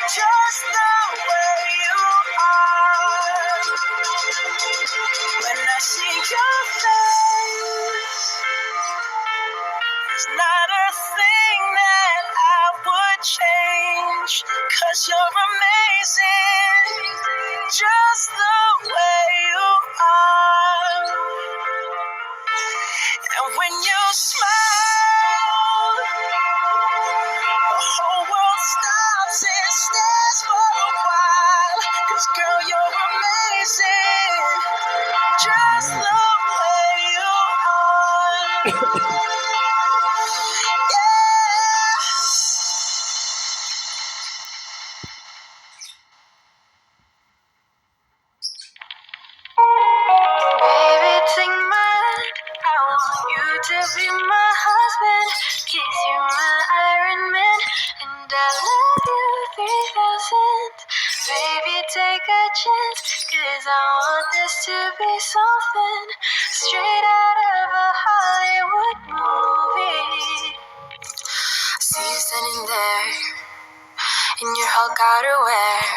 just the way you are. When I see your face, there's not a thing that I would change, 'cause you're amazing, just the way you are. And when you smile, the whole world stops and stares for a while. 'Cause girl, you're amazing, just the way you are. Baby, take my hand, I want you to be my husband. Kiss you my Iron Man, and I love you 3000. Baby, take a chance, 'cause I want this to be something straight out of a Hollywood movie. See you standing there in your Hulk outerwear,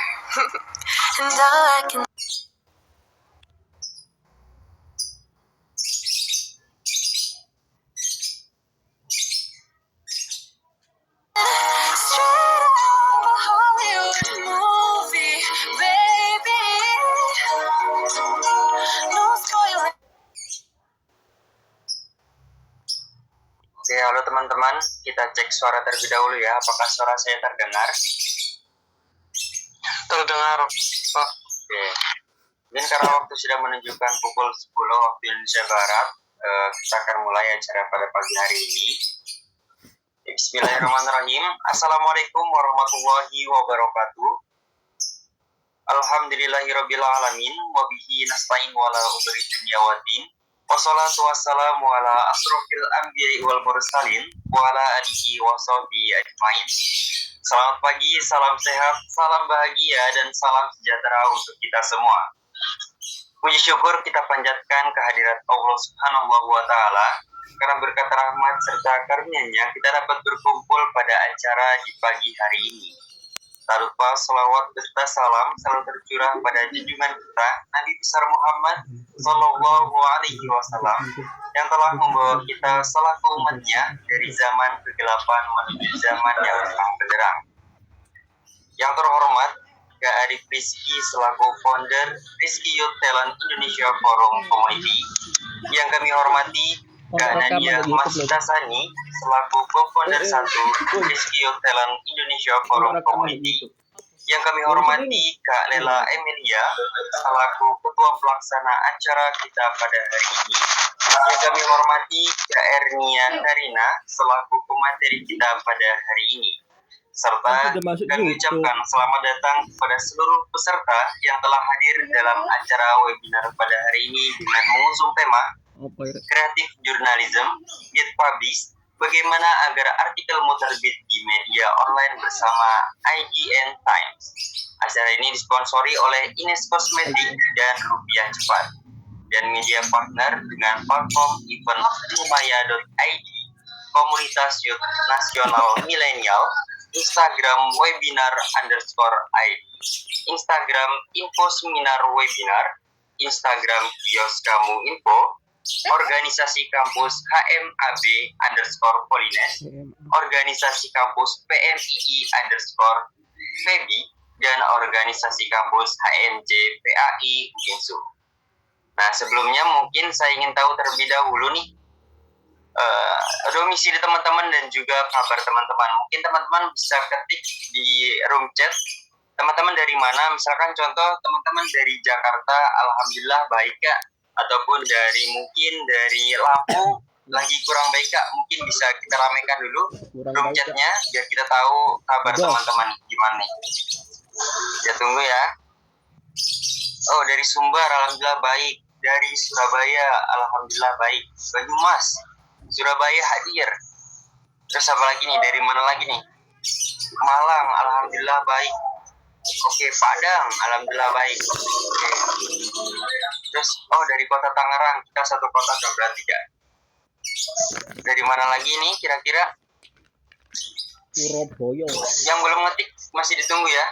and all I can straight out of a Hollywood movie, baby. No spoiler. Oke, halo teman-teman, kita cek suara terlebih dahulu ya. Apakah suara saya terdengar? Terdengar. Oke. Mungkin karena waktu sudah menunjukkan pukul 10 waktu Indonesia Barat, kita akan mulai acara pada pagi hari ini. Bismillahirrahmanirrahim. Assalamualaikum warahmatullahi wabarakatuh. Alhamdulillahirrabbilalamin. Wabihi nasta'in wala udri dunya waddin. Wassalatu wassalamu ala asrofil anbiya'i wal mursalin wa ala alihi wa sahbihi ajmain. Selamat pagi, salam sehat, salam bahagia, dan salam sejahtera untuk kita semua. Puji syukur kita panjatkan kehadirat Allah Subhanahu wa Ta'ala, karena berkat rahmat serta karunia-Nya kita dapat berkumpul pada acara di pagi hari ini. Tak lupa salawat serta salam selalu tercurah pada junjungan kita Nabi besar Muhammad Sallallahu Alaihi Wasallam, yang telah membawa kita selaku umatnya dari zaman kegelapan menuju zaman yang terang benderang. Yang terhormat Kak Arif Rizky selaku founder Rizky Youth Talent Indonesia Forum Community. Yang kami hormati Kak Nadia Mas Dasani selaku co-founder 1 Rizky Youth Talent Indonesia Forum Community. Yang kami hormati Kak Lela Emilia selaku ketua pelaksana acara kita pada hari ini. Yang kami hormati Kak Ernia Karina selaku pemateri kita pada hari ini. Serta kami ucapkan selamat datang kepada seluruh peserta yang telah hadir dalam acara webinar pada hari ini dengan mengusung tema Creative Journalism Get Published, bagaimana agar artikel terbit di media online bersama IGN Times. Acara ini disponsori oleh Ines Kosmetik dan Rupiah Cepat, dan media partner dengan platform event Lumaya.id, komunitas youth nasional milenial, Instagram webinar_id, Instagram info seminar webinar, Instagram kios kamu info, organisasi kampus HMAB_Polines, organisasi kampus PMII_Febi, dan organisasi kampus HMJ PAI Ginsu. Nah, sebelumnya mungkin saya ingin tahu terlebih dahulu nih domisili teman-teman dan juga kabar teman-teman. Mungkin teman-teman bisa ketik di room chat teman-teman dari mana. Misalkan contoh teman-teman dari Jakarta, alhamdulillah baik Kak. Ataupun mungkin dari Lampung lagi kurang baik Kak. Mungkin bisa kita ramaikan dulu room chatnya biar kita tahu kabar teman-teman gimana nih. Ya tunggu ya. Oh, dari Sumbar alhamdulillah baik. Dari Surabaya alhamdulillah baik. Banyumas, Surabaya hadir. Terus apa lagi nih? Dari mana lagi nih? Malang alhamdulillah baik. Oke, Padang alhamdulillah baik. Oke. Terus dari kota Tangerang, kita satu kota kan berarti Kak. Dari mana lagi nih kira-kira? Surabaya. Yang belum ngetik masih ditunggu ya.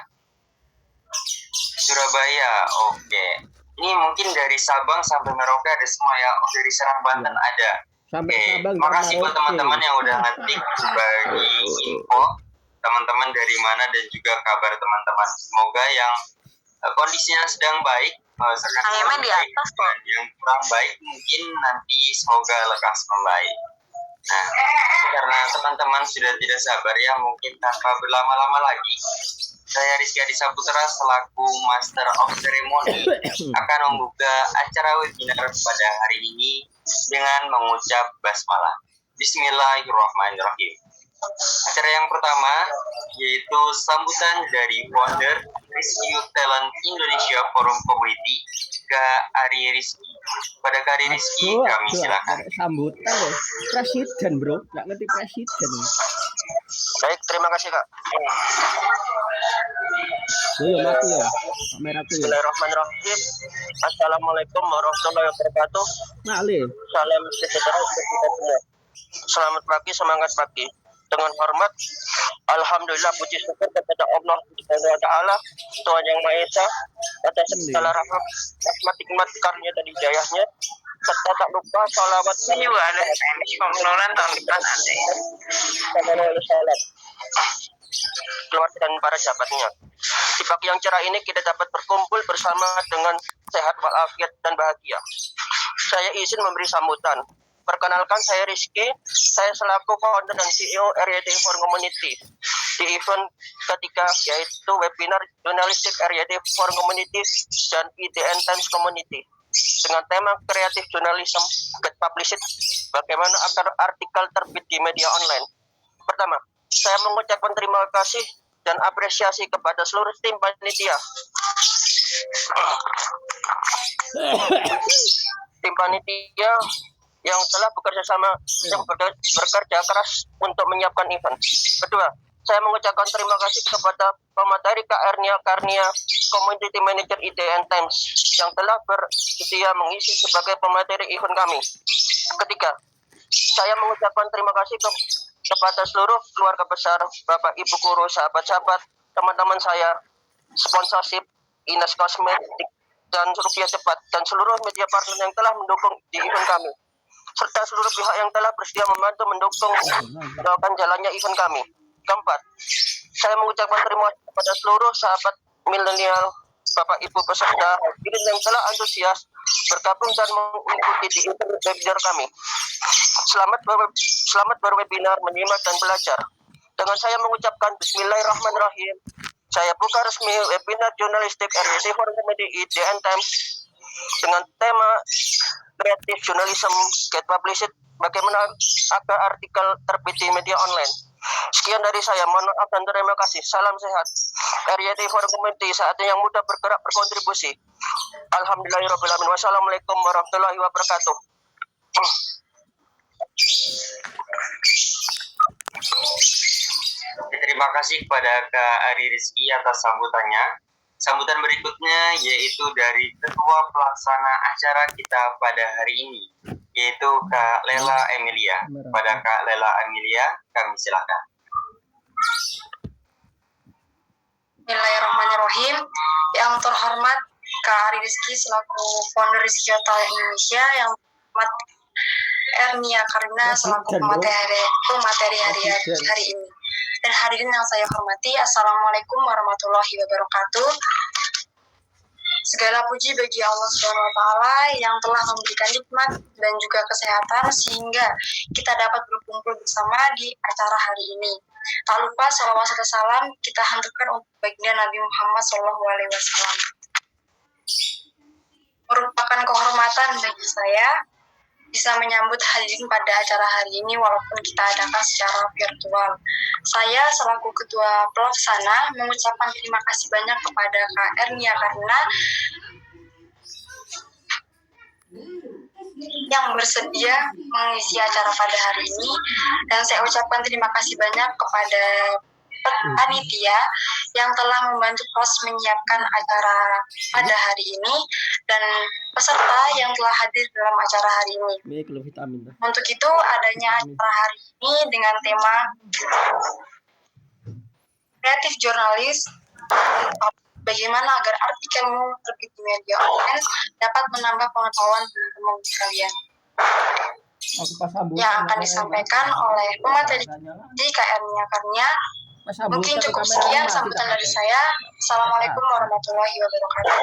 Surabaya, oke. Ini mungkin dari Sabang sampai Merauke ada semua ya. Oh, dari Serang Banten ada. Sampai Oke, Sabang dan makasih buat Merauke. teman-teman yang udah ngetik bagi info teman-teman dari mana dan juga kabar teman-teman. Semoga yang kondisinya sedang baik, Ayamnya di atas kok. dan yang kurang baik mungkin nanti semoga lekas membaik. Nah, karena teman-teman sudah tidak sabar ya, mungkin tanpa berlama-lama lagi, saya Rizky Adi Saputra selaku Master of Ceremony akan membuka acara webinar pada hari ini dengan mengucap basmalah. Bismillahirrahmanirrahim. Acara yang pertama yaitu sambutan dari founder Rizky Youth Talent Indonesia Forum Community, Kak Ari Rizky. Pada Kak Ari Rizky kami silakan. Sambutan ya. Presiden bro, nggak ngerti presiden. Baik, terima kasih Kak. Yo mati ya, kameraku ya. Bismillahirrahmanirrahim. Assalamualaikum warahmatullahi wabarakatuh. Nale. Salam sejahtera untuk kita semua. Selamat pagi, semangat pagi. Dengan hormat, alhamdulillah puji syukur kepada Allah Subhanahu wa taala, Tuhan yang Maha Esa, atas segala rahmat, hikmat karunia dan hidayahnya. Serta tak lupa salawat Ini juga ada SMS pengelolaan tahun depan nanti. Sallallahu alaihi wasallam, keluarga dan para sahabatnya. Di pagi yang cerah ini kita dapat berkumpul bersama dengan sehat walafiat dan bahagia. Saya izin memberi sambutan. Perkenalkan, saya Rizky. Saya selaku founder dan CEO RYD Forum Community. Di event ketiga yaitu webinar Journalistic RYD Forum Community dan IDN Times Community dengan tema Creative Journalism Get Published, bagaimana agar artikel terbit di media online. Pertama, saya mengucapkan terima kasih dan apresiasi kepada seluruh tim panitia. Tim panitia yang telah bekerja keras untuk menyiapkan event. Kedua, saya mengucapkan terima kasih kepada pemateri Kak Ernia Karnia, Community Manager IDN Times, yang telah bersedia mengisi sebagai pemateri event kami. Ketiga, saya mengucapkan terima kasih kepada seluruh keluarga besar, Bapak Ibu Guru, sahabat-sahabat, teman-teman saya, sponsorship, Inas Kosmetik, dan Rupiah Cepat, dan seluruh media partner yang telah mendukung di event kami, serta seluruh pihak yang telah bersedia membantu mendukung melakukan jalannya event kami. Keempat, saya mengucapkan terima kasih kepada seluruh sahabat milenial, Bapak Ibu peserta hadirin yang telah antusias bergabung dan mengikuti di event webinar kami. Selamat berwebinar, menyimak dan belajar. Dengan saya mengucapkan Bismillahirrahmanirrahim, saya buka resmi webinar jurnalistik RYD Forum Community IDN Times dengan tema Creative Journalism Get Published, bagaimana agar artikel terbit di media online. Sekian dari saya, mohon maaf dan terima kasih. Salam sehat. RYD Forum Community, saatnya yang muda bergerak berkontribusi. Alhamdulillahirrahmanirrahim. Wassalamualaikum warahmatullahi wabarakatuh. Terima kasih kepada Kak Ari Rizky atas sambutannya. Sambutan berikutnya yaitu dari Ketua Pelaksana acara kita pada hari ini, yaitu Kak Lela Emilia. Pada Kak Lela Emilia, kami silakan. Bismillahirrahmanirrahim. Yang terhormat Kak Ari Rizky selaku founder Rizky Youth Talent Indonesia, yang terhormat Ernia Karina selaku pemateri hari ini, dan hadirin yang saya hormati, Assalamualaikum warahmatullahi wabarakatuh. Segala puji bagi Allah Subhanahu wa taala yang telah memberikan nikmat dan juga kesehatan sehingga kita dapat berkumpul bersama di acara hari ini. Tak lupa salawat serta salam kita hanturkan untuk baginda Nabi Muhammad SAW. Merupakan kehormatan bagi saya bisa menyambut hadirin pada acara hari ini walaupun kita adakan secara virtual. Saya selaku Ketua Pelaksana mengucapkan terima kasih banyak kepada Kak Ernia karena yang bersedia mengisi acara pada hari ini, dan saya ucapkan terima kasih banyak kepada panitia yang telah membantu pos menyiapkan acara pada hari ini dan peserta yang telah hadir dalam acara hari ini. Untuk itu adanya acara hari ini dengan tema kreatif jurnalis, bagaimana agar artikelmu terbit di media online dapat menambah pengetahuan teman-teman kalian. Yang akan disampaikan oleh pemateri KR-nya karena mungkin cukup sekian sambutan dari saya. Assalamualaikum warahmatullahi wabarakatuh.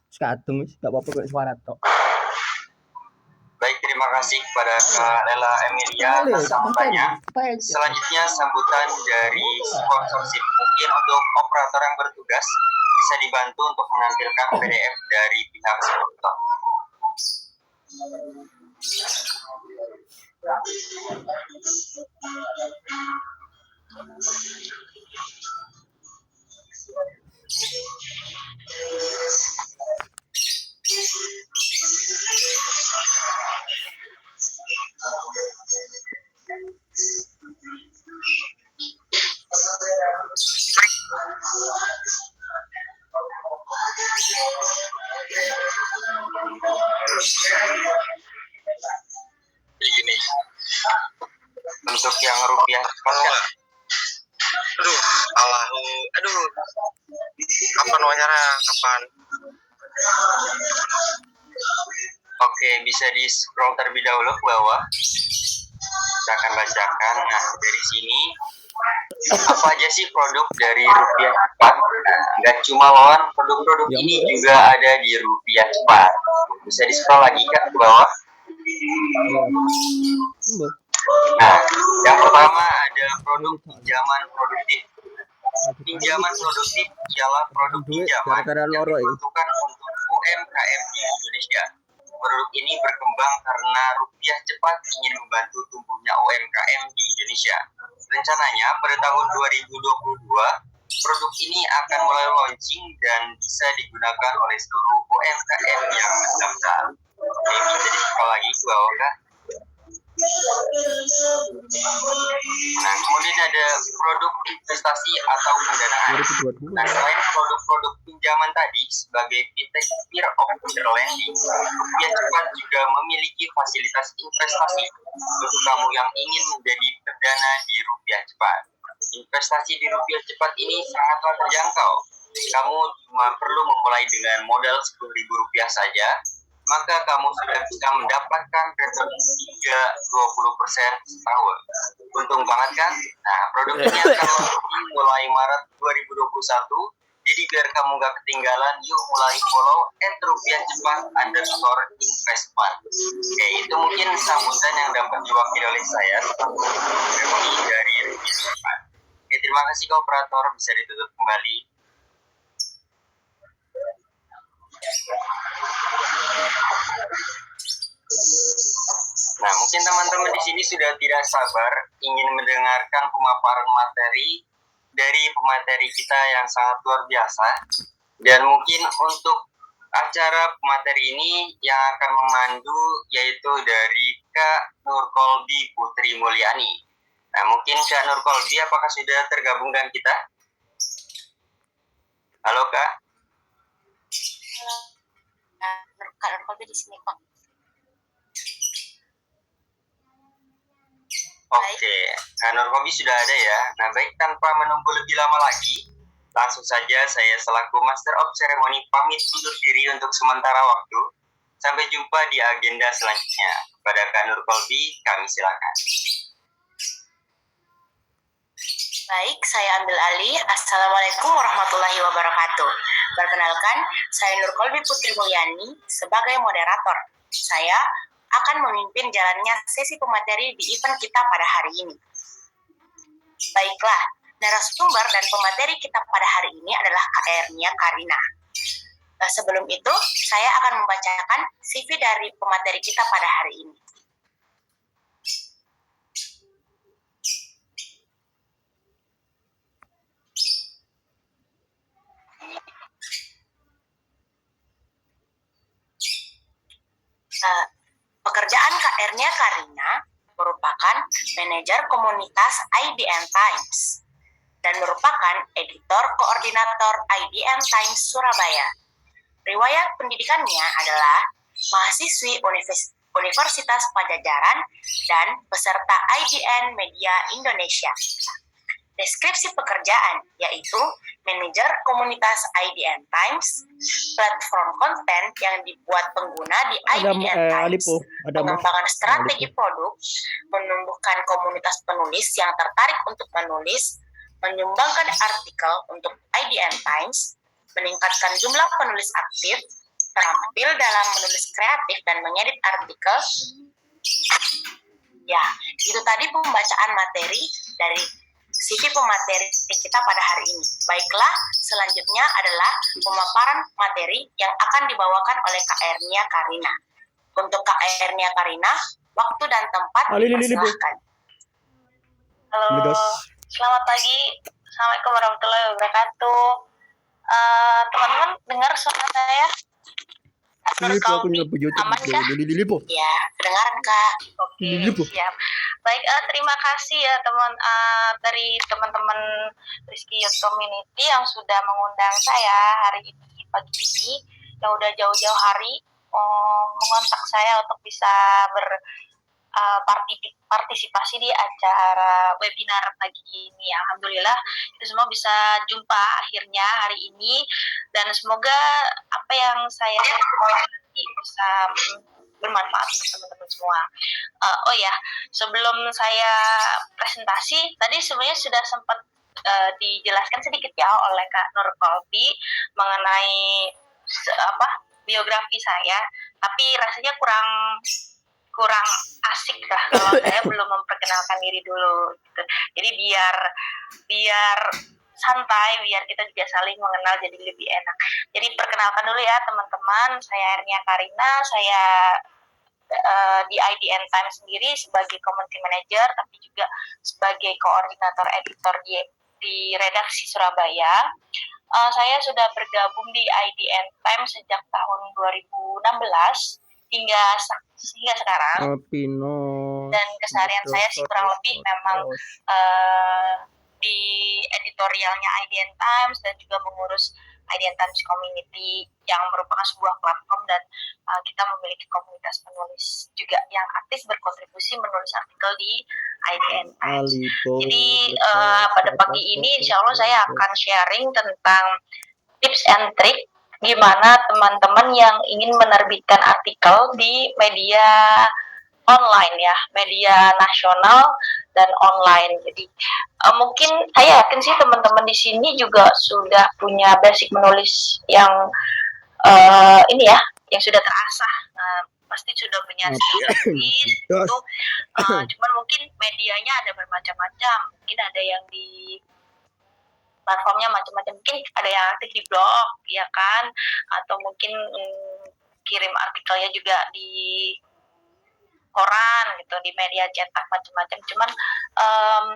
Skatung wis gak apa-apa kok suara tok. Baik, terima kasih kepada Kak Lela Emilia atas sambutannya. Selanjutnya sambutan dari sponsorship. Mungkin untuk operator yang bertugas bisa dibantu untuk menampilkan PDF dari pihak sponsor. Jadi gini, untuk yang rupiah cepat kan, Kapan wawancara? Kapan? oke, bisa di scroll terlebih dahulu ke bawah. Saya akan bacakan. Nah, dari sini apa aja sih produk dari rupiah cepat? Nah, nggak cuma lawan produk-produk ini juga ada di rupiah cepat. Bisa di scroll lagi kan ke bawah. Nah, yang pertama ada produk pinjaman produktif. Pinjaman produktif ialah produk pinjaman yang diperuntukkan untuk UMKM di Indonesia. Produk ini berkembang karena rupiah cepat ingin membantu tumbuhnya UMKM di Indonesia. Rencananya pada tahun 2022, produk ini akan mulai launching dan bisa digunakan oleh seluruh UMKM yang mendaftar. Oke, bisa di-scroll lagi ke bawah kan? Nah, kemudian ada produk investasi atau pendanaan. Nah, selain produk-produk pinjaman tadi sebagai fintech peer-to-peer lending, rupiah cepat juga memiliki fasilitas investasi untuk kamu yang ingin menjadi perdana di rupiah cepat. Investasi di rupiah cepat ini sangatlah terjangkau. Kamu cuma perlu memulai dengan modal Rp10.000 saja, maka kamu sudah bisa mendapatkan return hingga 20% setahun. Untung banget kan? Nah, produk ini akan launching mulai Maret 2021. Jadi biar kamu gak ketinggalan, yuk mulai follow @rupiahcepat_investment. Oke, itu mungkin sambutan yang dapat diwakili oleh saya dari Rupiah Cepat. Oke, terima kasih ke operator, bisa ditutup kembali. Nah, mungkin teman-teman di sini sudah tidak sabar ingin mendengarkan pemaparan materi dari pemateri kita yang sangat luar biasa. Dan mungkin untuk acara pemateri ini yang akan memandu yaitu dari Kak Nurkolbi Putri Mulyani. Nah, mungkin Kak Nurkolbi apakah sudah tergabung dengan kita? Halo Kak. Kak Nurkolbi di sini Pak. Oke, Kak Nurkolbi sudah ada ya. Nah, baik, tanpa menunggu lebih lama lagi, langsung saja saya selaku Master of Ceremony pamit undur diri untuk sementara waktu. Sampai jumpa di agenda selanjutnya. Kepada Kak Nurkolbi, kami silakan. Baik, saya ambil alih. Assalamualaikum warahmatullahi wabarakatuh. Perkenalkan, saya Nurkolbi Putri Mulyani sebagai moderator. Saya akan memimpin jalannya sesi pemateri di event kita pada hari ini. Baiklah, narasumber dan pemateri kita pada hari ini adalah Kak Ernia Karina. Sebelum itu, saya akan membacakan CV dari pemateri kita pada hari ini. Pekerjaan Kak Ernia Karina merupakan manajer komunitas IDN Times dan merupakan editor koordinator IDN Times Surabaya. Riwayat pendidikannya adalah mahasiswi Universitas Pajajaran dan peserta IDN Media Indonesia. deskripsi pekerjaan, yaitu manajer komunitas IDN Times, platform konten yang dibuat pengguna di Ada IDN Times, Alipo, ada Mas. pengembangan strategi Alipo. produk, menumbuhkan komunitas penulis yang tertarik untuk menulis, menyumbangkan artikel untuk IDN Times, meningkatkan jumlah penulis aktif, terampil dalam menulis kreatif dan mengedit artikel. Ya, itu tadi pembacaan materi dari CV pemateri kita pada hari ini. Baiklah, selanjutnya adalah pemaparan materi yang akan dibawakan oleh Kak Ernia Karina. Untuk Kak Ernia Karina, waktu dan tempat dipersilahkan. Halo. Selamat pagi. Assalamualaikum warahmatullahi wabarakatuh. Teman-teman dengar suara saya? Lipo aku nggak punya Aman kah? Lipo. Ya, kedengaran Kak. Oke, siap. Baik, terima kasih ya dari teman-teman Rizky Youth Community yang sudah mengundang saya hari ini pagi ini, yang udah jauh-jauh hari mengontak saya untuk bisa partisipasi di acara webinar pagi ini. Alhamdulillah itu semua bisa jumpa akhirnya hari ini, dan semoga apa yang saya bisa bermanfaat untuk teman-teman semua. Oh ya, sebelum saya presentasi, tadi sebenarnya sudah sempat dijelaskan sedikit ya oleh Kak Nur Kolbi mengenai biografi saya, tapi rasanya kurang asik lah kalau saya belum memperkenalkan diri dulu gitu. Jadi biar santai, biar kita juga saling mengenal jadi lebih enak. Jadi perkenalkan dulu ya teman-teman, saya Ernia Karina, saya di IDN Times sendiri sebagai community manager, tapi juga sebagai koordinator editor di redaksi Surabaya. Saya sudah bergabung di IDN Times sejak tahun 2016 hingga sekarang. Dan keseharian saya sih kurang lebih memang di editorialnya IDN Times dan juga mengurus IDN Times Community yang merupakan sebuah platform, dan kita memiliki komunitas penulis juga yang aktif berkontribusi menulis artikel di IDN Times. Jadi pada pagi ini insya Allah saya akan sharing tentang tips and trick gimana teman-teman yang ingin menerbitkan artikel di media online ya, media nasional dan online. Jadi mungkin saya yakin sih teman-teman di sini juga sudah punya basic menulis yang ini ya, yang sudah terasah. Pasti sudah punya skill menulis itu. Cuman mungkin medianya ada bermacam-macam. Mungkin ada yang di platformnya macam-macam, mungkin ada yang aktif di blog ya kan, atau mungkin kirim artikelnya juga di koran gitu, di media cetak macam-macam. Cuman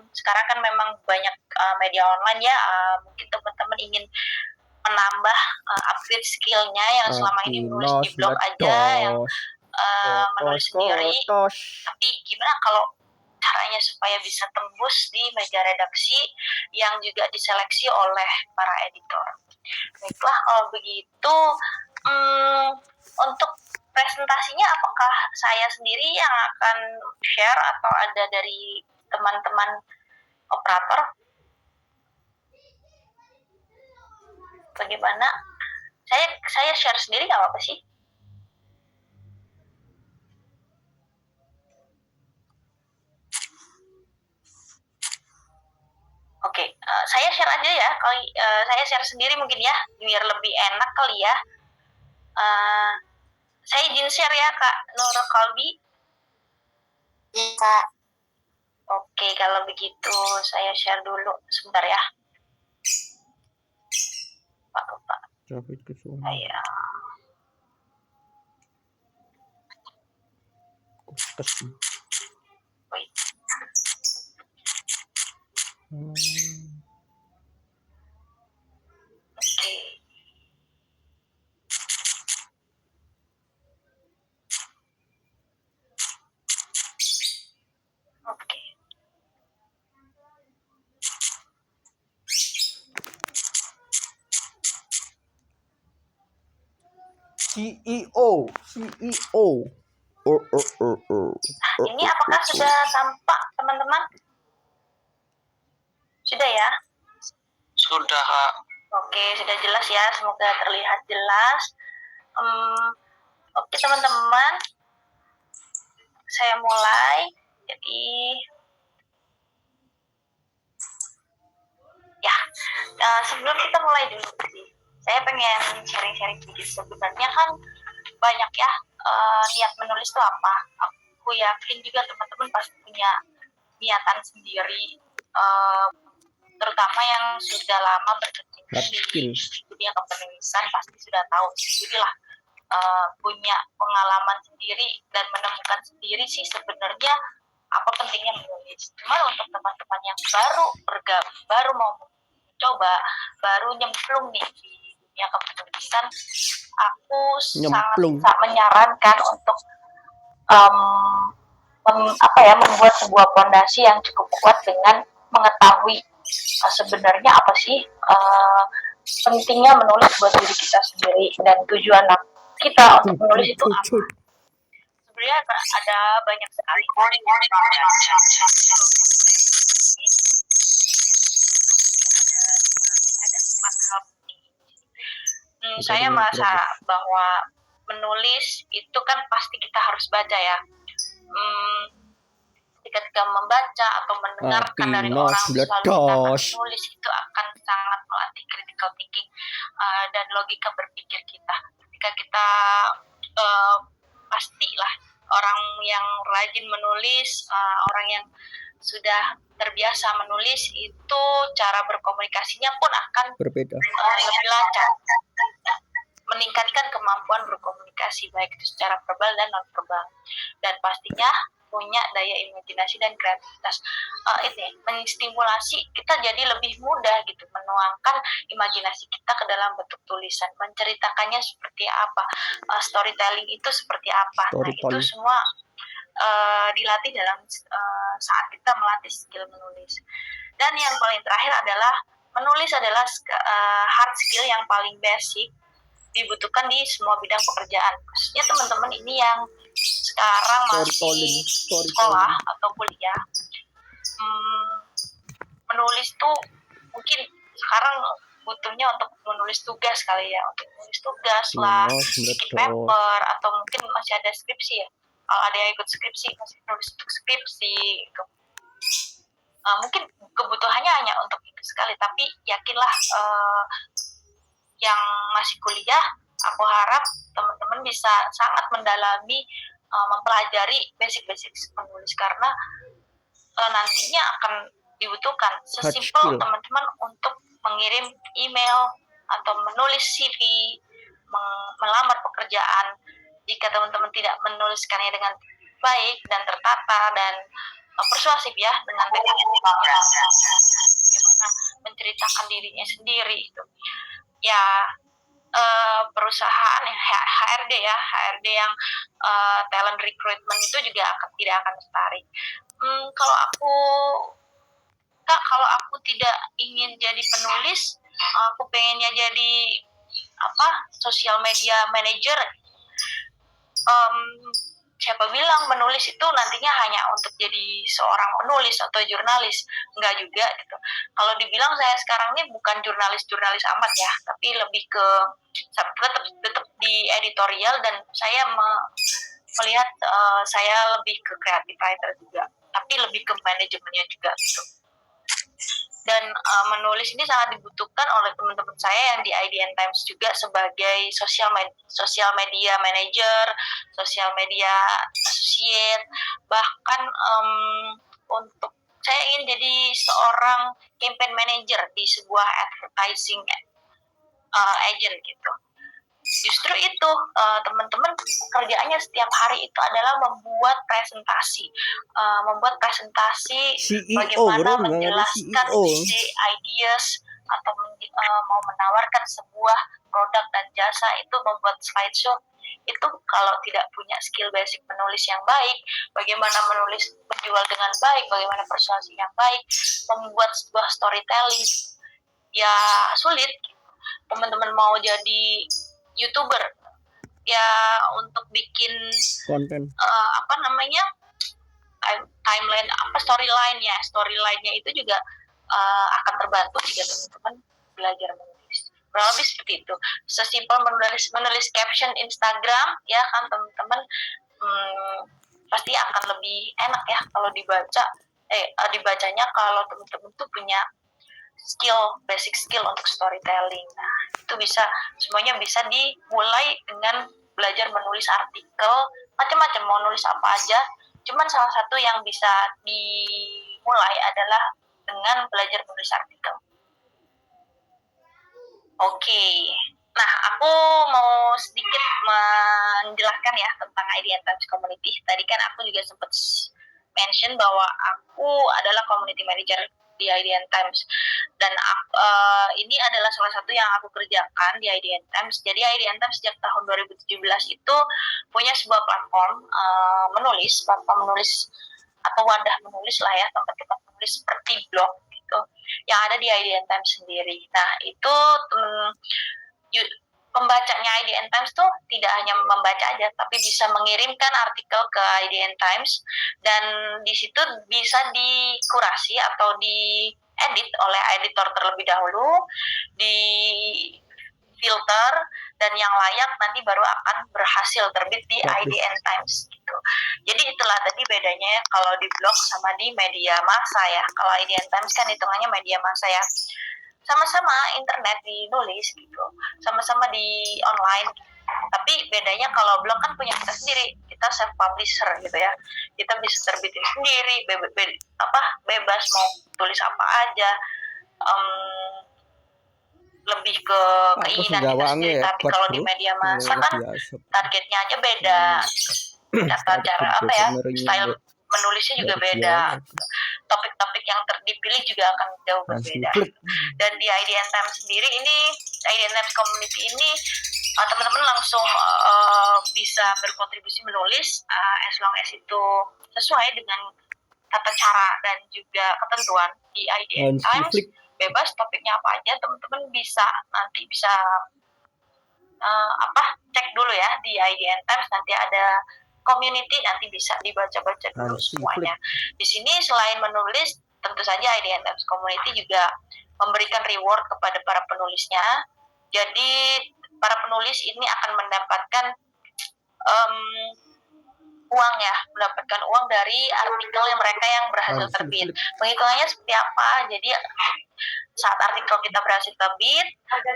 sekarang kan memang banyak media online ya, mungkin teman-teman ingin menambah upgrade skillnya yang selama ini menulis di blog aja, yang menulis sendiri, tapi gimana kalau caranya supaya bisa tembus di meja redaksi yang juga diseleksi oleh para editor. Baiklah, kalau begitu untuk presentasinya apakah saya sendiri yang akan share atau ada dari teman-teman operator? Bagaimana? Saya share sendiri nggak apa-apa sih? Oke, saya share aja ya. Kalau saya share sendiri mungkin ya, biar lebih enak kali ya. Saya izin share ya Kak Nur Kolbi. Iya Kak. Oke, kalau begitu saya share dulu sebentar ya. Pak. Saya. Wait. Oke. CEO. Ini apakah sudah tampak teman-teman? Sudah ya? Sudah, Kak. Oke, sudah jelas ya. Semoga terlihat jelas. Oke teman-teman, saya mulai. Jadi ya, sebelum kita mulai dulu sih, saya pengen sharing-sharing sedikit. Sebenarnya kan banyak ya niat menulis itu apa. Aku yakin juga teman-teman pasti punya niatan sendiri, terutama yang sudah lama berkecimpung di dunia kepenulisan pasti sudah tahu sendiri lah, punya pengalaman sendiri dan menemukan sendiri sih sebenarnya apa pentingnya menulis. Cuma untuk teman-teman yang baru mau coba, baru nyemplung nih di dunia kepenulisan, aku sangat menyarankan untuk membuat sebuah fondasi yang cukup kuat dengan mengetahui sebenarnya apa sih pentingnya menulis buat diri kita sendiri dan tujuan kita untuk menulis itu apa. Sebenarnya ada banyak sekali ada 4 hal penting. Saya merasa bahwa menulis itu kan pasti kita harus baca ya. Ketika membaca atau mendengarkan dari orang selalu kita menulis itu akan sangat melatih critical thinking dan logika berpikir kita. Ketika kita pastilah orang yang rajin menulis, orang yang sudah terbiasa menulis itu cara berkomunikasinya pun akan berbeda, lebih lancar, meningkatkan kemampuan berkomunikasi baik itu secara verbal dan non verbal, dan pastinya punya daya imajinasi dan kreativitas. Ini menstimulasi kita jadi lebih mudah gitu menuangkan imajinasi kita ke dalam bentuk tulisan, menceritakannya seperti apa, storytelling itu seperti apa. Nah itu semua dilatih dalam saat kita melatih skill menulis. Dan yang paling terakhir adalah menulis adalah hard skill yang paling basic dibutuhkan di semua bidang pekerjaan. Khususnya teman-teman ini yang sekarang masih sekolah atau kuliah, menulis tuh mungkin sekarang butuhnya untuk menulis tugas kali ya, untuk menulis tugas lah, bikin paper, atau mungkin masih ada skripsi ya. Kalau ada yang ikut skripsi, masih nulis untuk skripsi gitu. Mungkin kebutuhannya hanya untuk itu sekali, tapi yakinlah yang masih kuliah, aku harap teman-teman bisa sangat mendalami, mempelajari basic-basic menulis, karena nantinya akan dibutuhkan. Sesimpel teman-teman untuk mengirim email atau menulis CV, melamar pekerjaan, jika teman-teman tidak menuliskannya dengan baik dan tertata dan persuasif ya, dengan bagaimana menceritakan dirinya sendiri itu ya, perusahaan HRD yang talent recruitment itu juga tidak akan tertarik. Kalau aku tidak ingin jadi penulis, aku pengennya jadi social media manager. Siapa bilang menulis itu nantinya hanya untuk jadi seorang penulis atau jurnalis? Enggak juga gitu. Kalau dibilang saya sekarang ini bukan jurnalis amat ya, tapi lebih ke tetap di editorial, dan saya melihat saya lebih ke creative writer juga, tapi lebih ke manajemennya juga gitu. Dan menulis ini sangat dibutuhkan oleh teman-teman saya yang di IDN Times juga sebagai social media manager, social media associate, bahkan untuk saya ingin jadi seorang campaign manager di sebuah advertising agent gitu. Justru itu teman-teman kerjaannya setiap hari itu adalah membuat presentasi CEO, bagaimana menjelaskan ide, ideas, atau mau menawarkan sebuah produk dan jasa, itu membuat slideshow. Itu kalau tidak punya skill basic menulis yang baik, bagaimana menjual dengan baik, bagaimana persuasi yang baik, membuat sebuah storytelling, ya sulit. Teman-teman mau jadi YouTuber ya, untuk bikin konten timeline, storyline-nya itu juga akan terbantu jika teman-teman belajar menulis. Kurang lebih seperti itu. Sesimpel menulis caption Instagram ya kan teman-teman, pasti akan lebih enak ya kalau dibacanya kalau teman-teman tuh punya basic skill untuk storytelling. Nah, itu semuanya bisa dimulai dengan belajar menulis artikel, macam-macam, mau nulis apa aja. Cuman salah satu yang bisa dimulai adalah dengan belajar menulis artikel. Oke. Nah, aku mau sedikit menjelaskan ya tentang IDN Times Community. Tadi kan aku juga sempat mention bahwa aku adalah community manager di IDN Times, dan ini adalah salah satu yang aku kerjakan di IDN Times. Jadi IDN Times sejak tahun 2017 itu punya sebuah platform platform menulis atau wadah menulis lah ya, tempat-tempat menulis seperti blog gitu yang ada di IDN Times sendiri. Nah, itu pembacanya IDN Times tuh tidak hanya membaca aja, tapi bisa mengirimkan artikel ke IDN Times, dan di situ bisa dikurasi atau diedit oleh editor terlebih dahulu, di filter, dan yang layak nanti baru akan berhasil terbit di IDN Times gitu. Jadi itulah tadi bedanya kalau di blog sama di media massa ya. Kalau IDN Times kan hitungannya media massa ya. Sama-sama internet dinulis gitu, sama-sama di online. Tapi bedanya kalau blog kan punya kita sendiri, kita self publisher gitu ya. Kita bisa terbitin sendiri, bebas mau tulis apa aja. Lebih ke keinginan kita sendiri. Tapi kalau di media massa kan targetnya aja beda. Cara style menulisnya juga beda. Topik-topik yang dipilih juga akan jauh berbeda. Dan di IDN Times sendiri ini, IDN Times Community ini, teman-teman langsung bisa berkontribusi menulis as long as itu sesuai dengan tata cara dan juga ketentuan di IDN Times. Bebas topiknya apa aja, teman-teman bisa cek dulu ya di IDN Times, nanti ada community, nanti bisa dibaca-baca dulu semuanya. Di sini selain menulis, tentu saja IDN Times Community juga memberikan reward kepada para penulisnya. Jadi para penulis ini akan mendapatkan mendapatkan uang dari artikel yang mereka yang berhasil terbit. Penghitungannya seperti apa? Jadi saat artikel kita berhasil terbit, akan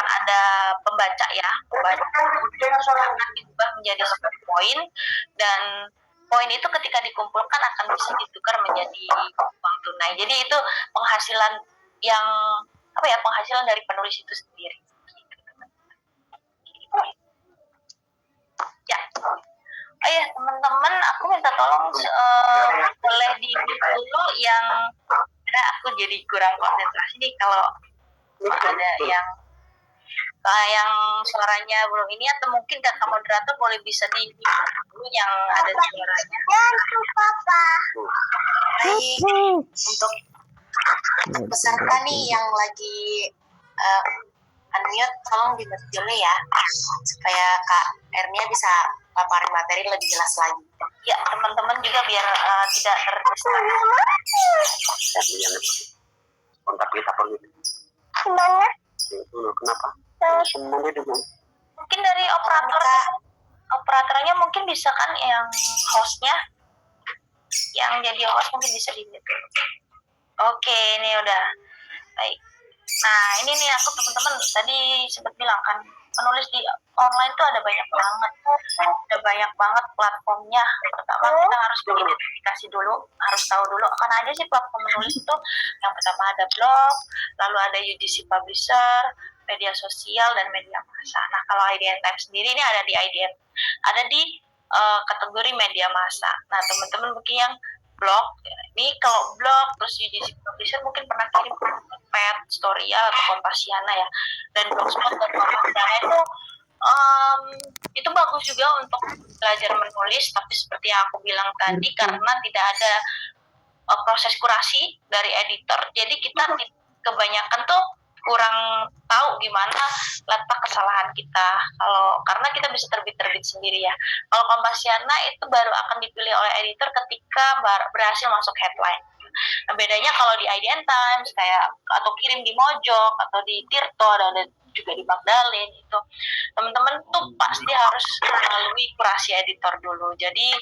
ada pembaca ya, akan diubah menjadi 10 poin, dan poin itu ketika dikumpulkan akan bisa ditukar menjadi uang tunai. Jadi itu penghasilan penghasilan dari penulis itu sendiri. Ya. Oh ya teman-teman, aku minta tolong boleh di-mute dulu yang aku jadi kurang konsentrasi nih kalau ada yang suaranya belum ini, atau mungkin kakak moderator boleh bisa di-mute dulu yang ada suaranya. Baik, untuk peserta nih yang lagi unmute, tolong di-mute dulu ya, supaya Kak Ernia bisa paparin materi lebih jelas lagi. Ya, teman-teman juga biar tidak terdistraksi. Kontak kita perlu. Kenapa? Mungkin dari operatornya mungkin bisa kan, yang hostnya, yang jadi host mungkin bisa di-mute. Oke, ini udah baik. Nah, ini nih aku teman-teman tadi sempat bilang kan, menulis di online tuh ada banyak banget platformnya. Pertama kita harus beridentifikasi dulu, harus tahu dulu mana aja sih platform menulis itu. Yang pertama ada blog, lalu ada UGC Publisher, media sosial, dan media massa. Nah, kalau IDN Times sendiri ini ada di kategori media massa. Nah, teman-teman mungkin yang blog, ini kalau blog terus UGC Publisher mungkin pernah kirim Pet, Storia, atau Kompasiana ya, dan Blogspot dan Kompasiana itu bagus juga untuk belajar menulis. Tapi seperti yang aku bilang tadi, karena tidak ada proses kurasi dari editor, jadi kita kebanyakan tuh kurang tahu gimana letak kesalahan kita. Karena kita bisa terbit sendiri ya. Kalau Kompasiana itu baru akan dipilih oleh editor ketika berhasil masuk headline. Nah, bedanya kalau di IDN Times kayak atau kirim di Mojok atau di Tirto dan juga di Magdalene itu teman-teman tuh pasti harus melalui kurasi editor dulu. Jadi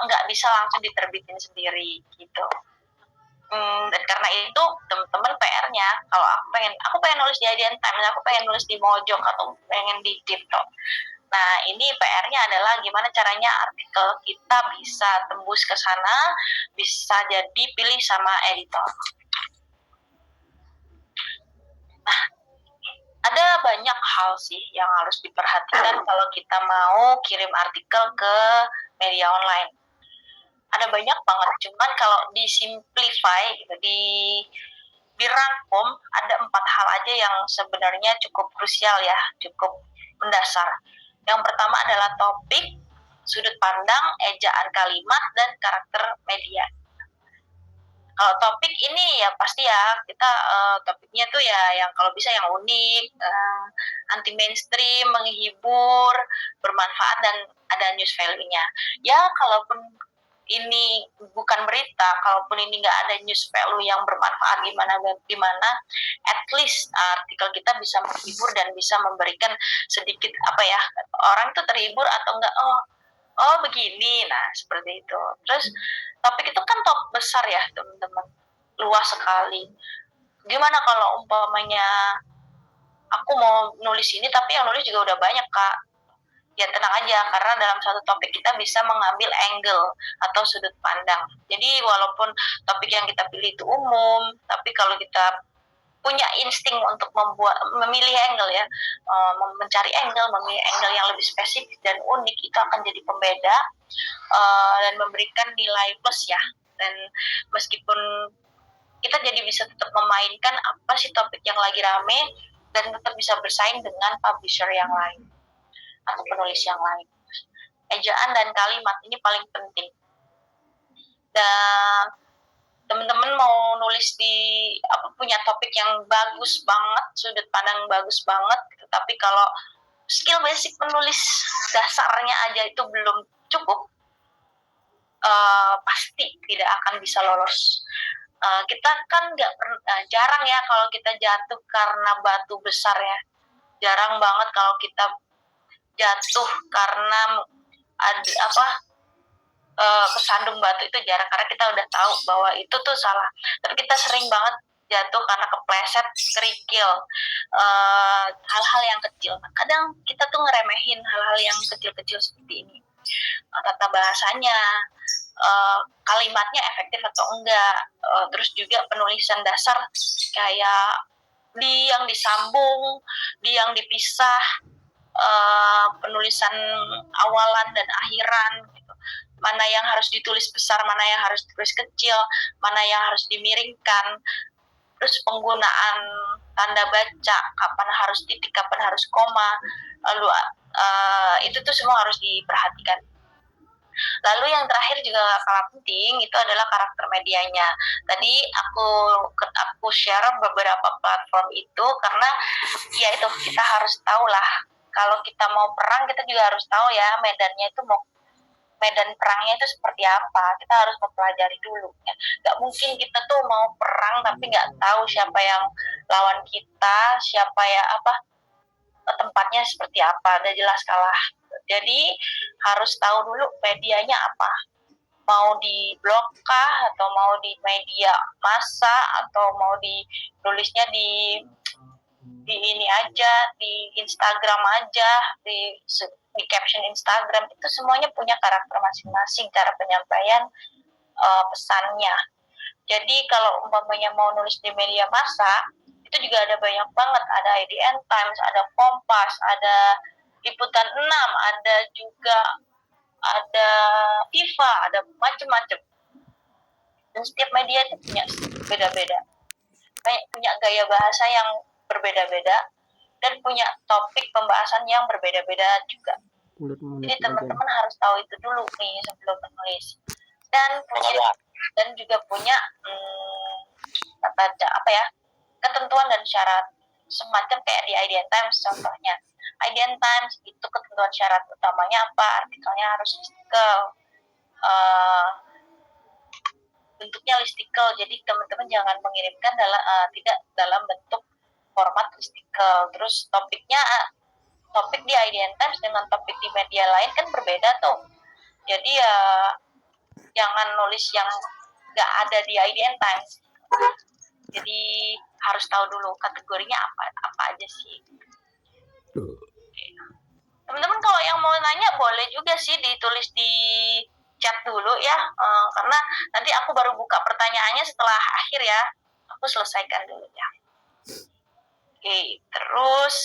nggak bisa langsung diterbitin sendiri gitu. Dan karena itu teman-teman PR-nya kalau aku pengen nulis di IDN Times, aku pengen nulis di Mojok atau pengen di Tirto. Nah, ini PR-nya adalah gimana caranya artikel kita bisa tembus ke sana, bisa jadi pilih sama editor. Nah, ada banyak hal sih yang harus diperhatikan kalau kita mau kirim artikel ke media online. Ada banyak banget, cuman kalau disimplify gitu, dirangkum ada 4 hal aja yang sebenarnya cukup krusial ya, cukup mendasar. Yang pertama adalah topik, sudut pandang, ejaan kalimat, dan karakter media. Kalau topik ini ya pasti ya kita topiknya tuh ya yang kalau bisa yang unik, anti mainstream, menghibur, bermanfaat, dan ada news value-nya. Ya kalaupun ini bukan berita, kalaupun ini nggak ada news value yang bermanfaat gimana, at least artikel kita bisa menghibur dan bisa memberikan sedikit orang tuh terhibur atau enggak, oh begini, nah seperti itu. Terus topik itu kan top besar ya teman-teman, luas sekali. Gimana kalau umpamanya aku mau nulis ini tapi yang nulis juga udah banyak Kak? Ya tenang aja, karena dalam satu topik kita bisa mengambil angle atau sudut pandang. Jadi walaupun topik yang kita pilih itu umum, tapi kalau kita punya insting untuk memilih angle ya, mencari angle, memilih angle yang lebih spesifik dan unik, itu akan jadi pembeda dan memberikan nilai plus ya. Dan meskipun kita jadi bisa tetap memainkan apa sih topik yang lagi rame dan tetap bisa bersaing dengan publisher yang lain atau penulis yang lain. Ejaan dan kalimat ini paling penting. Dan teman-teman mau nulis punya topik yang bagus banget, sudut pandang bagus banget, tapi kalau skill basic menulis dasarnya aja itu belum cukup, pasti tidak akan bisa lolos. Kita kan jarang ya kalau kita jatuh karena batu besar ya. Jarang banget kalau kita jatuh karena kesandung batu, itu jarang karena kita udah tahu bahwa itu tuh salah. Tapi kita sering banget jatuh karena kepleset, kerikil, hal-hal yang kecil. Kadang kita tuh ngeremehin hal-hal yang kecil-kecil seperti ini. Tata bahasanya, kalimatnya efektif atau enggak, terus juga penulisan dasar kayak yang disambung, yang dipisah, penulisan awalan dan akhiran gitu. Mana yang harus ditulis besar, mana yang harus ditulis kecil, mana yang harus dimiringkan, terus penggunaan tanda baca, kapan harus titik, kapan harus koma, lalu itu tuh semua harus diperhatikan. Lalu yang terakhir juga kalah penting itu adalah karakter medianya. Tadi aku share beberapa platform itu karena ya itu kita harus tahu lah. Kalau kita mau perang, kita juga harus tahu ya medan perangnya itu seperti apa. Kita harus mempelajari dulu. Ya. Gak mungkin kita tuh mau perang tapi gak tahu siapa yang lawan kita, tempatnya seperti apa. Udah jelas kalah. Jadi harus tahu dulu medianya apa. Mau di blog kah, atau mau di media massa, atau mau ditulisnya di ini aja, di Instagram aja, di caption Instagram, itu semuanya punya karakter masing-masing cara penyampaian pesannya. Jadi kalau umpamanya mau nulis di media massa, itu juga ada banyak banget, ada IDN Times, ada Kompas, ada Liputan 6, ada juga ada FIFA, ada macam-macam. Dan setiap media itu punya beda-beda, punya gaya bahasa yang berbeda-beda dan punya topik pembahasan yang berbeda-beda juga. Jadi teman-teman harus tahu itu dulu nih sebelum menulis. Dan juga punya ketentuan dan syarat semacam kayak di IDN Times contohnya. IDN Times itu ketentuan syarat utamanya apa? Artikelnya harus bentuknya listicle. Jadi teman-teman jangan mengirimkan tidak dalam bentuk format listicle. Terus topik di IDN Times dengan topik di media lain kan berbeda tuh. Jadi ya jangan nulis yang nggak ada di IDN Times. Jadi harus tahu dulu kategorinya apa aja sih. Oke. Teman-teman kalau yang mau nanya boleh juga sih ditulis di chat dulu ya, karena nanti aku baru buka pertanyaannya setelah akhir ya. Aku selesaikan dulu ya. Oke, terus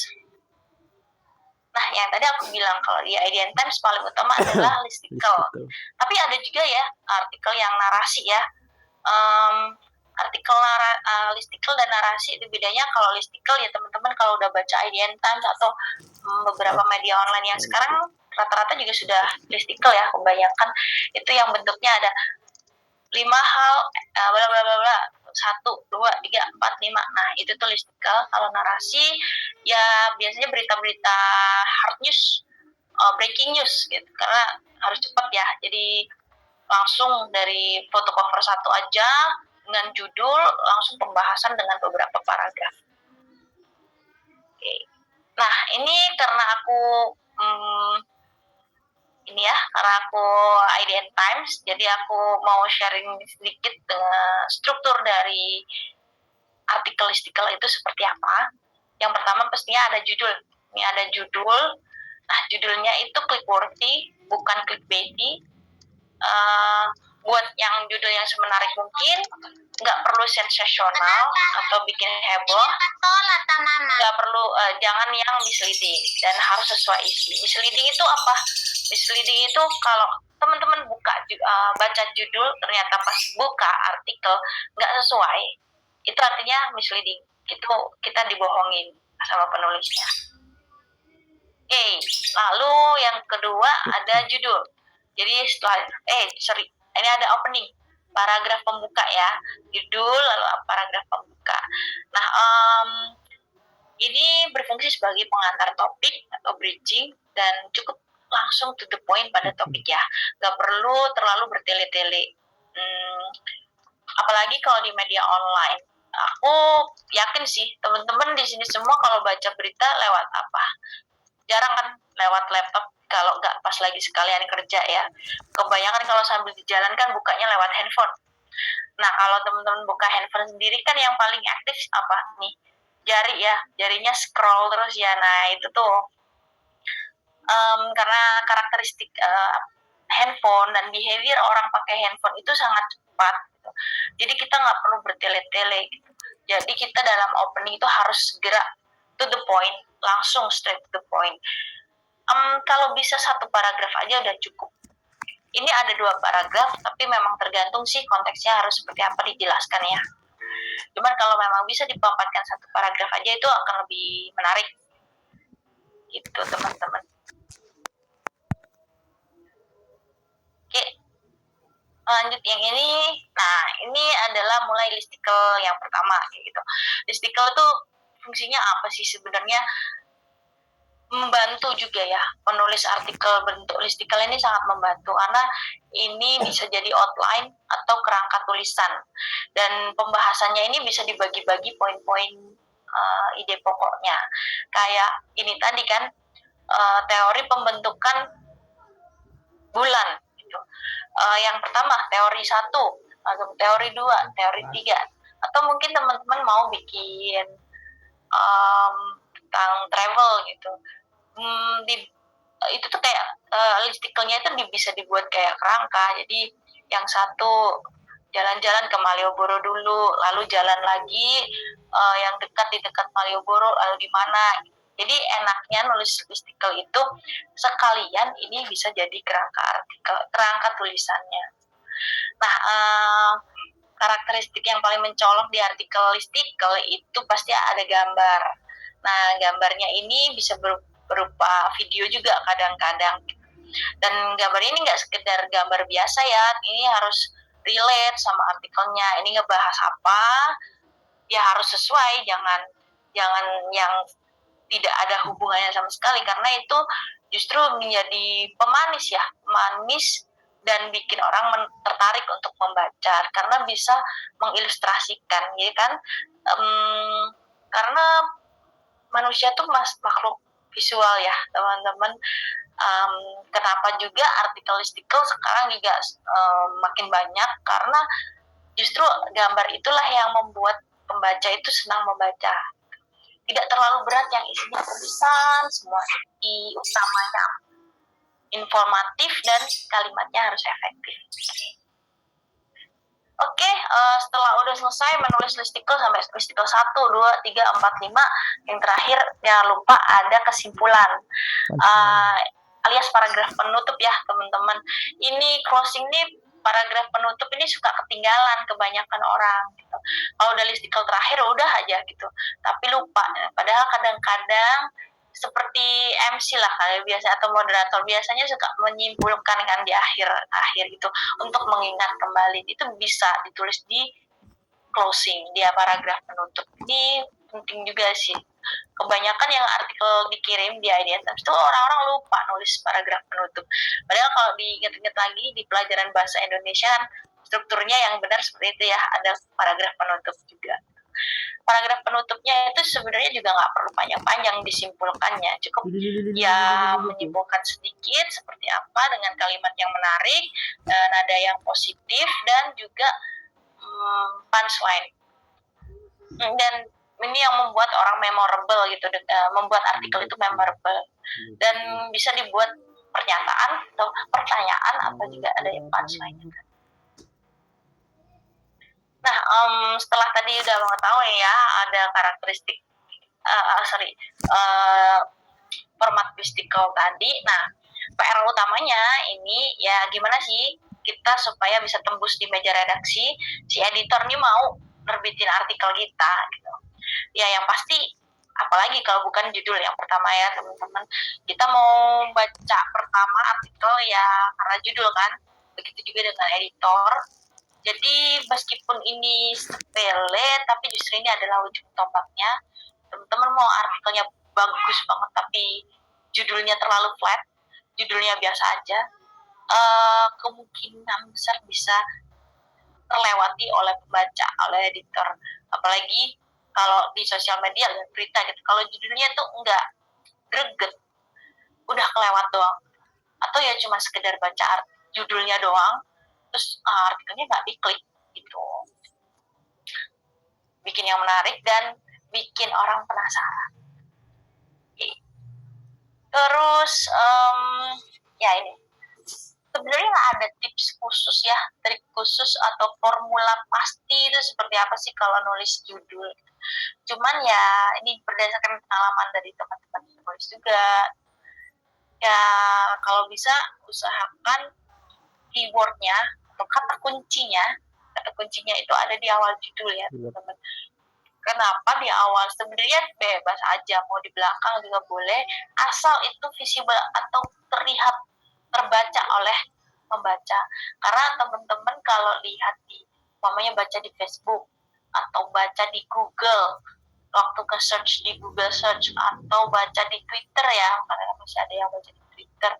nah yang tadi aku bilang kalau di IDN Times paling utama adalah listicle. Tapi ada juga ya artikel yang narasi ya. Listicle dan narasi itu bedanya. Kalau listicle ya teman-teman kalau udah baca IDN Times atau beberapa media online yang sekarang rata-rata juga sudah listicle ya, kebanyakan itu yang bentuknya ada 5 hal bla bla bla bla 1, 2, 3, 4, 5. Nah itu tuh listicle. Kalau narasi ya biasanya berita-berita hard news, breaking news gitu, karena harus cepat ya, jadi langsung dari foto cover 1 aja dengan judul, langsung pembahasan dengan beberapa paragraf. Oke. Nah ini karena aku karena aku IDN Times, jadi aku mau sharing sedikit dengan struktur dari artikel listicle itu seperti apa. Yang pertama pastinya ada judul. Ini ada judul. Nah judulnya itu clickworthy, bukan clickbaity. Buat yang judul yang semenarik mungkin, nggak perlu sensasional atau bikin heboh, nggak perlu, jangan yang misleading, dan harus sesuai isi. Misleading itu apa? Misleading itu kalau teman-teman baca judul, ternyata pas buka artikel nggak sesuai, itu artinya misleading. Itu kita dibohongin sama penulisnya. Oke, lalu yang kedua ada judul. Jadi ini ada opening, paragraf pembuka ya, judul lalu paragraf pembuka. Nah, ini berfungsi sebagai pengantar topik atau bridging dan cukup langsung to the point pada topik ya, nggak perlu terlalu bertele-tele. Apalagi kalau di media online. Aku yakin sih teman-teman di sini semua kalau baca berita lewat apa? Jarang kan lewat laptop kalau nggak pas lagi sekalian kerja ya. Kebanyakan kalau sambil di jalan kan bukanya lewat handphone. Nah kalau teman-teman buka handphone sendiri kan yang paling aktif apa nih? Jari ya, jarinya scroll terus ya. Nah itu tuh karena karakteristik handphone dan behavior orang pakai handphone itu sangat cepat gitu. Jadi kita nggak perlu bertele-tele gitu. Jadi kita dalam opening itu harus segera to the point, langsung straight to the point. Kalau bisa 1 paragraf aja udah cukup. Ini ada 2 paragraf, tapi memang tergantung sih konteksnya harus seperti apa dijelaskan ya. Cuman kalau memang bisa dipampatkan 1 paragraf aja itu akan lebih menarik. Gitu teman-teman. Oke, lanjut yang ini. Nah ini adalah mulai listicle yang pertama gitu. Listicle itu fungsinya apa sih sebenarnya? Membantu juga ya, penulis artikel bentuk listicle ini sangat membantu karena ini bisa jadi outline atau kerangka tulisan, dan pembahasannya ini bisa dibagi-bagi poin-poin ide pokoknya. Kayak ini tadi kan teori pembentukan bulan gitu. Yang pertama teori 1, atau teori 2, teori 3, atau mungkin teman-teman mau bikin tentang travel gitu. Itu tuh kayak listicle-nya itu bisa dibuat kayak kerangka. Jadi yang satu jalan-jalan ke Malioboro dulu, lalu jalan lagi yang di dekat Malioboro, lalu di mana. Jadi enaknya nulis listicle itu sekalian ini bisa jadi kerangka tulisannya. Nah, karakteristik yang paling mencolok di artikel listicle itu pasti ada gambar. Nah, gambarnya ini bisa berupa video juga kadang-kadang. Dan gambar ini nggak sekedar gambar biasa ya, ini harus relate sama artikelnya. Ini ngebahas apa, ya harus sesuai, jangan yang tidak ada hubungannya sama sekali, karena itu justru menjadi pemanis dan bikin orang tertarik untuk membaca karena bisa mengilustrasikan, ya kan? Karena manusia tuh makhluk visual ya teman-teman. Kenapa juga artikel-artikel sekarang juga makin banyak, karena justru gambar itulah yang membuat pembaca itu senang membaca. Tidak terlalu berat yang isinya tulisan, semua utamanya informatif dan kalimatnya harus efektif. Oke, setelah udah selesai menulis listicle sampai listicle 1, 2, 3, 4, 5, yang terakhir jangan lupa ada kesimpulan alias paragraf penutup ya teman-teman. Ini closing nih, paragraf penutup ini suka ketinggalan kebanyakan orang gitu. Kalau udah listicle terakhir udah aja gitu, tapi lupa. Padahal kadang-kadang seperti MC lah kayak biasa atau moderator biasanya suka menyimpulkan kan di akhir gitu untuk mengingat kembali. Itu bisa ditulis di closing, dia paragraf penutup. Ini penting juga sih. Kebanyakan yang artikel dikirim di IDN Times itu orang-orang lupa nulis paragraf penutup. Padahal kalau diingat-ingat lagi di pelajaran bahasa Indonesia kan strukturnya yang benar seperti itu ya, ada paragraf penutup juga. Paragraf penutupnya itu sebenarnya juga nggak perlu panjang-panjang disimpulkannya, cukup ya menyimpulkan sedikit seperti apa dengan kalimat yang menarik, nada yang positif dan juga punchline. Dan ini yang membuat orang memorable gitu, membuat artikel itu memorable dan bisa dibuat pernyataan atau pertanyaan atau juga ada yang punchline. Nah, setelah tadi udah mengetahui ya ada karakteristik format listicle tadi. Nah, PR utamanya ini ya gimana sih kita supaya bisa tembus di meja redaksi, si editor nih mau nerbitin artikel kita gitu. Ya yang pasti apalagi kalau bukan judul yang pertama ya teman-teman, kita mau baca pertama artikel ya karena judul kan, begitu juga dengan editor. Jadi meskipun ini sepele tapi justru ini adalah ujung tombaknya. Teman-teman mau artikelnya bagus banget tapi judulnya terlalu flat, judulnya biasa aja, kemungkinan besar bisa terlewati oleh pembaca, oleh editor. Apalagi kalau di sosial media dan berita gitu, kalau judulnya tuh enggak greget, udah kelewat doang, atau ya cuma sekedar baca judulnya doang, terus artikelnya nggak diklik gitu, bikin yang menarik dan bikin orang penasaran. Terus ya ini sebenarnya nggak ada tips khusus ya, trik khusus atau formula pasti itu seperti apa sih kalau nulis judul. Cuman ya ini berdasarkan pengalaman dari teman-teman penulis juga. Ya kalau bisa usahakan keywordnya atau kata kuncinya itu ada di awal judul ya teman-teman. Kenapa di awal? Sebenarnya bebas aja, mau di belakang juga boleh, asal itu visible atau terlihat terbaca oleh pembaca. Karena teman-teman kalau lihat di umpamanya baca di Facebook atau baca di Google, waktu ke search di Google search atau baca di Twitter ya, karena masih ada yang baca di Twitter.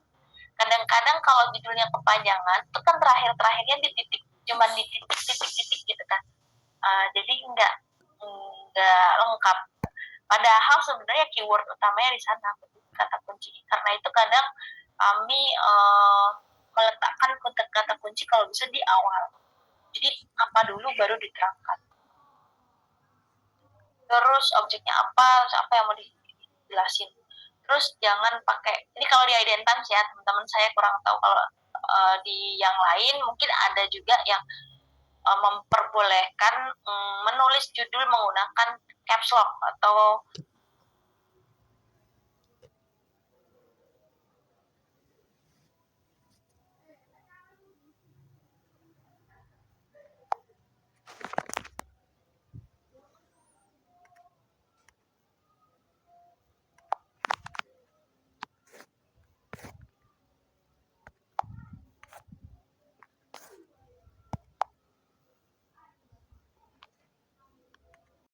Kadang-kadang kalau judulnya kepanjangan, itu kan terakhir-terakhirnya di titik, cuman di titik gitu kan. Jadi enggak lengkap. Padahal sebenarnya keyword utamanya di sana, kata kunci. Karena itu kadang kami meletakkan kata kunci kalau bisa di awal. Jadi apa dulu baru diterangkan. Terus objeknya apa yang mau dijelasin. Terus jangan pakai, ini kalau di IDN Times ya teman-teman, saya kurang tahu kalau di yang lain mungkin ada juga yang memperbolehkan menulis judul menggunakan caps lock atau